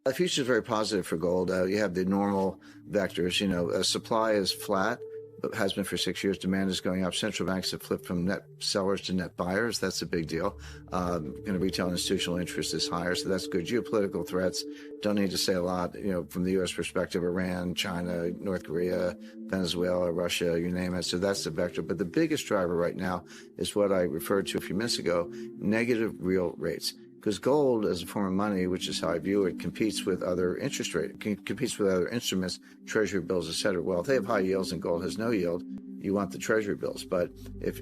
The future is very positive for gold. You have the normal vectors. Supply is flat, but has been for 6 years. Demand is going up. Central banks have flipped from net sellers to net buyers. That's a big deal. Retail and institutional interest is higher, so that's good. Geopolitical threats, don't need to say a lot. From the U.S. perspective, Iran, China, North Korea, Venezuela, Russia, you name it. So that's the vector. But the biggest driver right now is what I referred to a few minutes ago: negative real rates. Because gold, as a form of money, which is how I view it, competes with other interest rate, competes with other instruments, treasury bills, et cetera. Well, if they have high yields and gold has no yield, you want the treasury bills. But if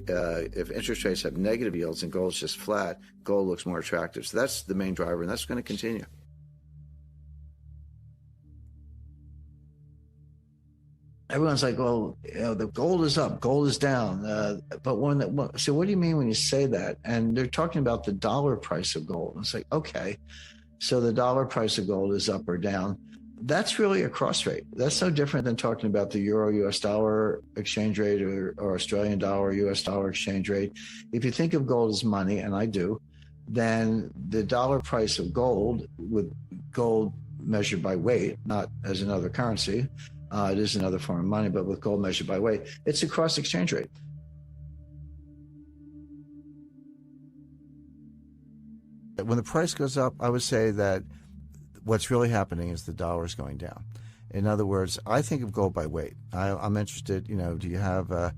interest rates have negative yields and gold's just flat, gold looks more attractive. So that's the main driver, and that's going to continue. Everyone's like, well, the gold is up, gold is down. So what do you mean when you say that? And they're talking about the dollar price of gold. It's like, okay, so the dollar price of gold is up or down. That's really a cross rate. That's no different than talking about the euro-US dollar exchange rate or Australian dollar-US dollar exchange rate. If you think of gold as money, and I do, then the dollar price of gold, with gold measured by weight, not as another currency, it is another form of money, but with gold measured by weight, it's a cross exchange rate. When the price goes up, I would say that what's really happening is the dollar is going down. In other words, I think of gold by weight. I'm interested, do you have a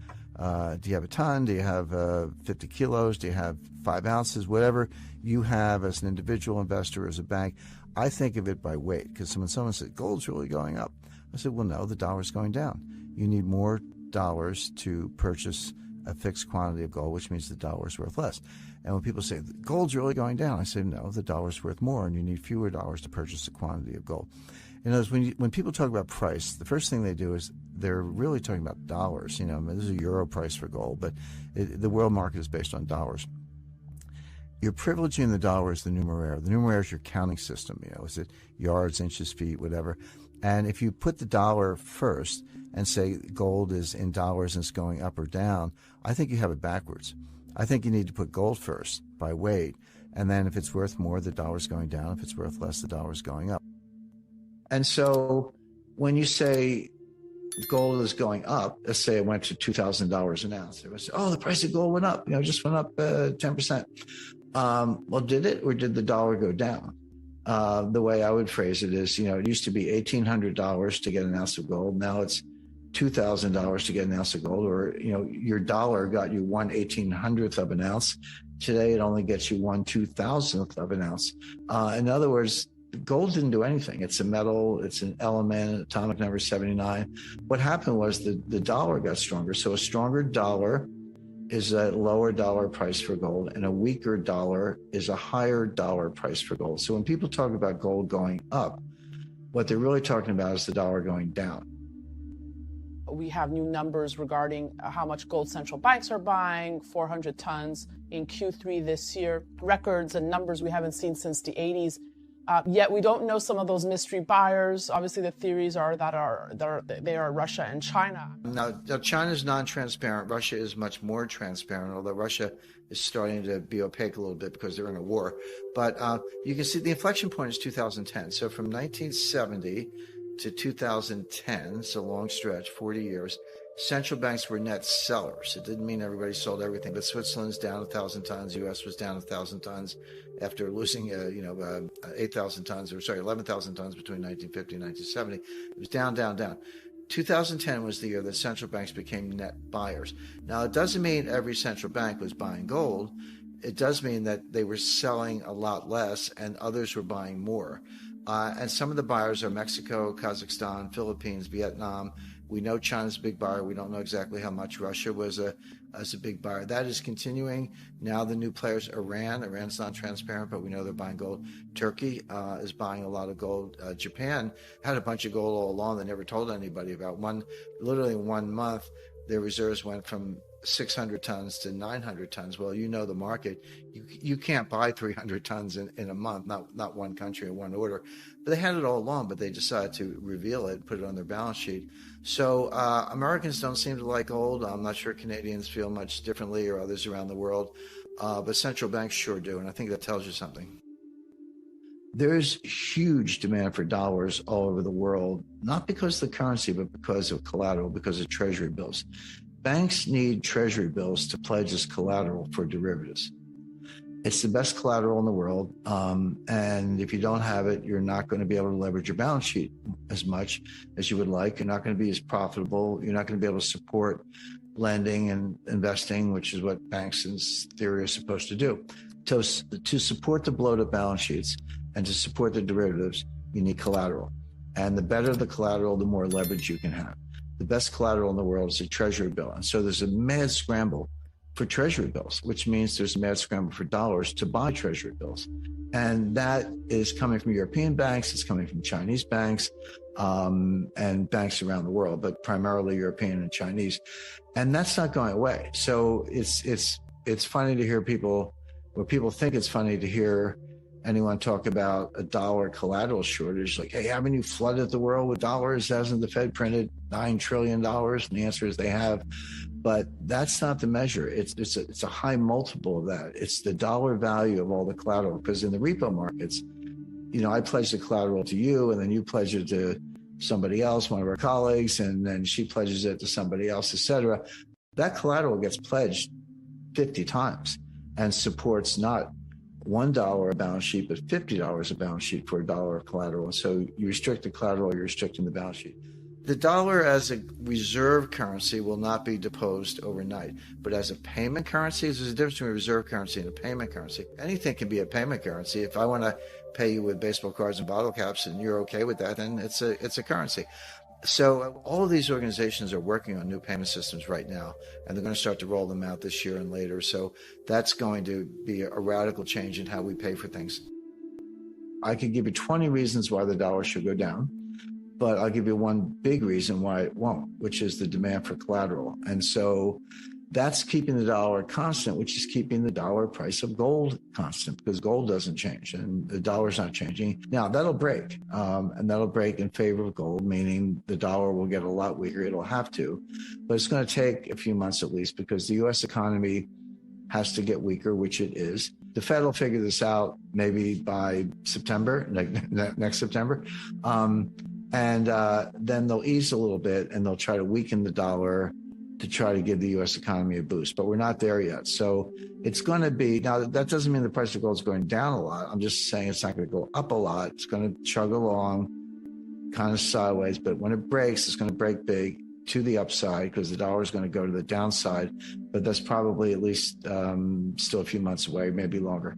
ton? Do you have 50 kilos? Do you have 5 ounces? Whatever you have as an individual investor, as a bank, I think of it by weight. Because when someone says gold's really going up, I said, well, no, the dollar's going down. You need more dollars to purchase a fixed quantity of gold, which means the dollar's worth less. And when people say gold's really going down, I say, no, the dollar's worth more, and you need fewer dollars to purchase a quantity of gold. In other words, when people talk about price, the first thing they do is they're really talking about dollars. There's a euro price for gold, but the world market is based on dollars. You're privileging the dollar as the numeraire. The numeraire is your counting system. Is it yards, inches, feet, whatever? And if you put the dollar first and say gold is in dollars and it's going up or down, I think you have it backwards. I think you need to put gold first by weight, and then if it's worth more, the dollar's going down. If it's worth less, the dollar's going up. And so when you say gold is going up, let's say it went to $2,000 an ounce, everyone say, oh, the price of gold went up, just went up 10%. Well, did it, or did the dollar go down? The way I would phrase it is, it used to be $1,800 to get an ounce of gold. Now it's $2,000 to get an ounce of gold, or, your dollar got you 1/1800th of an ounce. Today, it only gets you 1/2000th of an ounce. In other words, gold didn't do anything. It's a metal, it's an element, atomic number 79. What happened was the dollar got stronger. So a stronger dollar is a lower dollar price for gold, and a weaker dollar is a higher dollar price for gold. So when people talk about gold going up, what they're really talking about is the dollar going down. We have new numbers regarding how much gold central banks are buying, 400 tons in Q3 this year, records and numbers we haven't seen since the 80s. Yet we don't know some of those mystery buyers. Obviously, the theories are they are Russia and China. Now, China is non-transparent. Russia is much more transparent, although Russia is starting to be opaque a little bit because they're in a war. But you can see the inflection point is 2010. So from 1970 to 2010, it's a long stretch, 40 years, central banks were net sellers. It didn't mean everybody sold everything, but Switzerland's down 1,000 tons, U.S. was down 1,000 tons after losing 8,000 tons, 11,000 tons between 1950 and 1970. It was down, down, down. 2010 was the year that central banks became net buyers. Now, it doesn't mean every central bank was buying gold. It does mean that they were selling a lot less and others were buying more. And some of the buyers are Mexico, Kazakhstan, Philippines, Vietnam. We know China's a big buyer. We don't know exactly how much. Russia was a big buyer. That is continuing. Now the new players, Iran's not transparent, but we know they're buying gold. Turkey is buying a lot of gold. Japan had a bunch of gold all along they never told anybody about. Literally in 1 month, their reserves went from 600 tons to 900 tons. Well, you know the market. You can't buy 300 tons in a month, not one country or one order. But they had it all along, but they decided to reveal it, put it on their balance sheet. So Americans don't seem to like gold. I'm not sure Canadians feel much differently or others around the world, but central banks sure do, and I think that tells you something. There's huge demand for dollars all over the world, not because of the currency, but because of collateral, because of treasury bills. Banks need treasury bills to pledge as collateral for derivatives. It's the best collateral in the world. And if you don't have it, you're not going to be able to leverage your balance sheet as much as you would like. You're not going to be as profitable. You're not going to be able to support lending and investing, which is what banks in theory are supposed to do. To support the bloated balance sheets and to support the derivatives, you need collateral. And the better the collateral, the more leverage you can have. The best collateral in the world is a treasury bill. And so there's a mad scramble for treasury bills, which means there's a mad scramble for dollars to buy treasury bills. And that is coming from European banks, it's coming from Chinese banks, and banks around the world, but primarily European and Chinese. And that's not going away. So it's funny to hear people think it's funny to hear anyone talk about a dollar collateral shortage, like, hey, haven't you flooded the world with dollars? Hasn't the Fed printed $9 trillion? And the answer is they have. But that's not the measure. It's a high multiple of that. It's the dollar value of all the collateral. Because in the repo markets, I pledge the collateral to you, and then you pledge it to somebody else, one of our colleagues, and then she pledges it to somebody else, et cetera. That collateral gets pledged 50 times and supports not $1 a balance sheet, but $50 a balance sheet for $1 of collateral. And so you restrict the collateral, you're restricting the balance sheet. The dollar as a reserve currency will not be deposed overnight, but as a payment currency, there's a difference between a reserve currency and a payment currency. Anything can be a payment currency. If I want to pay you with baseball cards and bottle caps and you're okay with that, then it's a currency. So all of these organizations are working on new payment systems right now, and they're going to start to roll them out this year and later. So that's going to be a radical change in how we pay for things. I could give you 20 reasons why the dollar should go down, but I'll give you one big reason why it won't, which is the demand for collateral. And so that's keeping the dollar constant, which is keeping the dollar price of gold constant, because gold doesn't change and the dollar's not changing. Now, that'll break, and that'll break in favor of gold, meaning the dollar will get a lot weaker. It'll have to, but it's going to take a few months at least, because the U.S. economy has to get weaker, which it is. The Fed will figure this out maybe by September, next September. And then they'll ease a little bit and they'll try to weaken the dollar to try to give the U.S. economy a boost. But we're not there yet. So it's going to be, now that doesn't mean the price of gold is going down a lot. I'm just saying it's not going to go up a lot. It's going to chug along kind of sideways. But when it breaks, it's going to break big to the upside, because the dollar is going to go to the downside. But that's probably at least still a few months away, maybe longer.